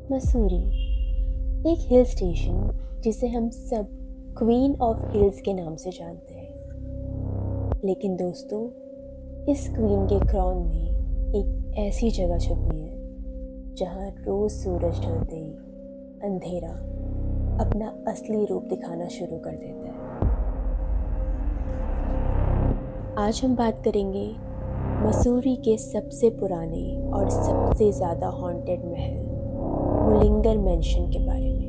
मसूरी, एक hill station जिसे हम सब क्वीन ऑफ हिल्स के नाम से जानते हैं। लेकिन दोस्तों, इस क्वीन के क्राउन में एक ऐसी जगह छुपी है जहाँ रोज सूरज ढलते ही अंधेरा अपना असली रूप दिखाना शुरू कर देता है। आज हम बात करेंगे मसूरी के सबसे पुराने और सबसे ज़्यादा हॉन्टेड महल मुलिंगर मैंशन के बारे में।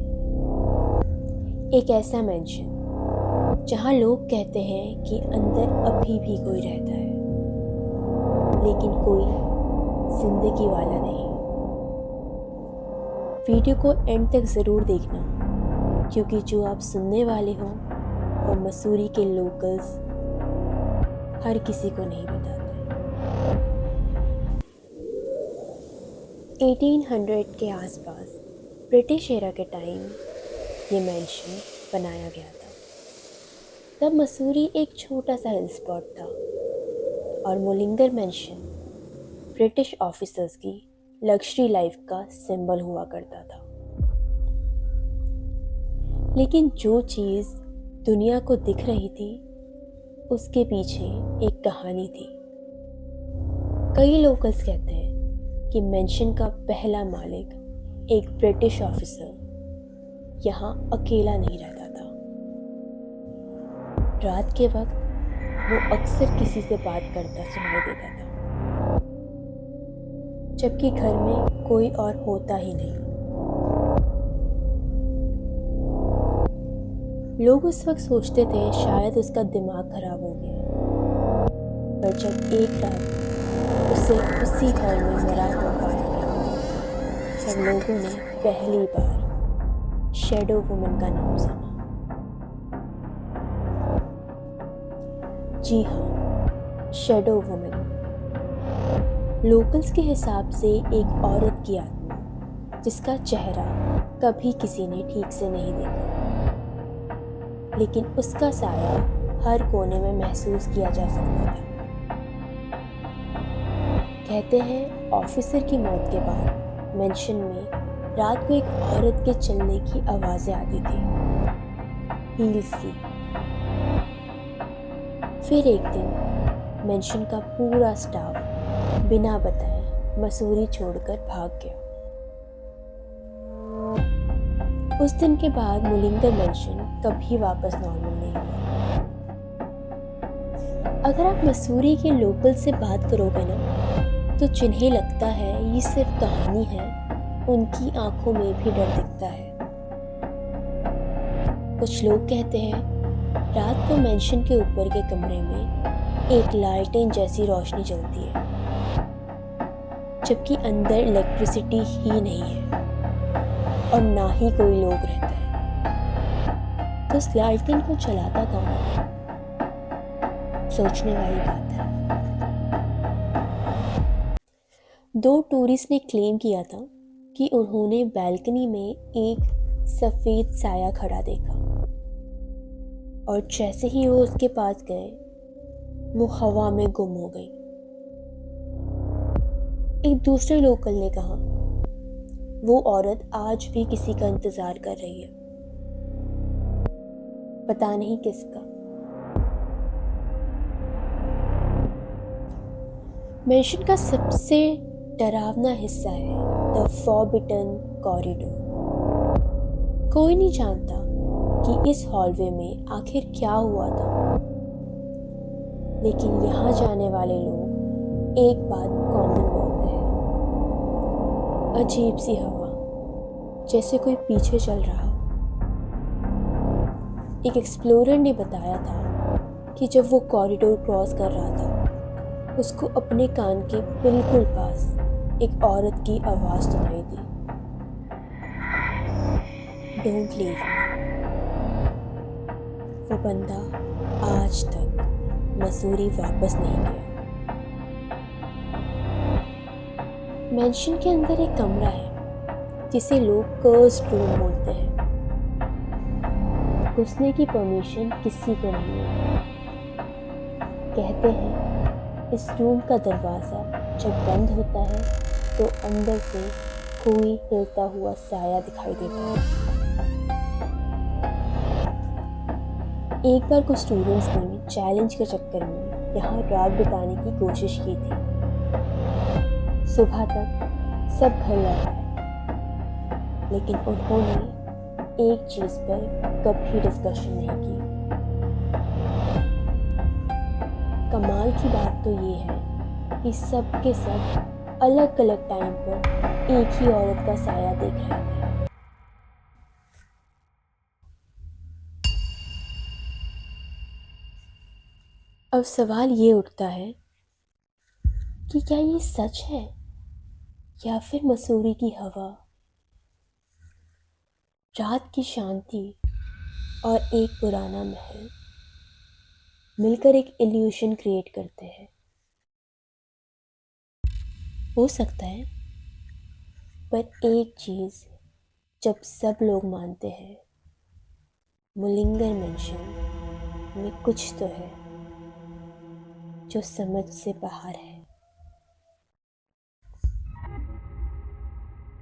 एक ऐसा मैंशन जहाँ लोग कहते हैं कि अंदर अभी भी कोई रहता है, लेकिन कोई जिंदगी वाला नहीं। वीडियो को एंड तक ज़रूर देखना, क्योंकि जो आप सुनने वाले हो वो मसूरी के लोकल्स हर किसी को नहीं बताते। 1800 के आसपास ब्रिटिश एरा के टाइम ये मैंशन बनाया गया था। तब मसूरी एक छोटा सा हिल स्पॉट था और मुलिंगर मैंशन ब्रिटिश ऑफिसर्स की लग्जरी लाइफ का सिंबल हुआ करता था। लेकिन जो चीज़ दुनिया को दिख रही थी उसके पीछे एक कहानी थी। कई लोकल्स कहते हैं कि मैंशन का पहला मालिक एक ब्रिटिश ऑफिसर यहाँ अकेला नहीं रहता था। रात के वक्त वो अक्सर किसी से बात करता सुनाई देता था, जबकि घर में कोई और होता ही नहीं। लोग उस वक्त सोचते थे शायद उसका दिमाग खराब हो गया, पर जब एक रात उसे उसी घर में मरा हुआ पाया गया, तब लोगों ने पहली बार शैडो वुमन का नाम सुना। जी हाँ, शैडो वुमन लोकल्स के हिसाब से एक औरत की आत्मा जिसका चेहरा कभी किसी ने ठीक से नहीं देखा, लेकिन उसका साया हर कोने में महसूस किया जा सकता था। कहते हैं ऑफिसर की मौत के बाद मैंशन में रात को एक औरत के चलने की आवाज़ें आती थी, हील्स की। फिर एक दिन मैंशन का पूरा स्टाफ बिना बताए मसूरी छोड़कर भाग गया। उस दिन के बाद मुलिंगर मैंशन कभी वापस नॉर्मल नहीं हुआ। अगर आप मसूरी के लोकल से बात करोगे ना, तो जिन्हें लगता है ये सिर्फ कहानी है, उनकी आंखों में भी डर दिखता है। कुछ लोग कहते हैं रात को मैंशन के ऊपर के कमरे में एक लालटेन जैसी रोशनी जलती है, जबकि अंदर इलेक्ट्रिसिटी ही नहीं है और ना ही कोई लोग रहता है। तो उस लालटेन को जलाता कौन है? सोचने वाली बात है। 2 टूरिस्ट ने क्लेम किया था कि उन्होंने बैल्कनी में एक सफ़ेद साया खड़ा देखा, और जैसे ही वो उसके पास गए वो हवा में गुम हो गई। एक दूसरे लोकल ने कहा वो औरत आज भी किसी का इंतजार कर रही है, पता नहीं किसका। मैंशन का सबसे डरावना हिस्सा है द फॉरबिडन कॉरिडोर। कोई नहीं जानता कि इस हॉलवे में आखिर क्या हुआ था, लेकिन यहाँ जाने वाले लोग एक बात कॉमन बोलते हैं, अजीब सी हवा, जैसे कोई पीछे चल रहा। एक एक्सप्लोरर ने बताया था कि जब वो कॉरिडोर क्रॉस कर रहा था, उसको अपने कान के बिल्कुल पास एक औरत की आवाज़ सुनाई दी, डोंट लीव मी। वो बंदा आज तक मसूरी वापस नहीं गया। मैंशन के अंदर एक कमरा है जिसे लोग कर्स्ड रूम बोलते हैं। घुसने की परमिशन किसी को नहीं है। कहते हैं इस रूम का दरवाज़ा जब बंद होता है तो अंदर से कोई हिलता हुआ साया दिखाई देता है। एक बार कुछ स्टूडेंट्स ने चैलेंज के चक्कर में यहाँ रात बिताने की कोशिश की थी। सुबह तक सब घर लौट आए, लेकिन उन्होंने एक चीज पर कभी डिस्कशन नहीं की। कमाल की बात तो ये है कि सब के सब अलग अलग टाइम पर एक ही औरत का साया देख रहे थे। अब सवाल ये उठता है कि क्या ये सच है या फिर मसूरी की हवा, रात की शांति और एक पुराना महल मिलकर एक इल्यूशन क्रिएट करते हैं। हो सकता है, पर एक चीज जब सब लोग मानते हैं, मुलिंगर मेंशन में कुछ तो है जो समझ से बाहर है।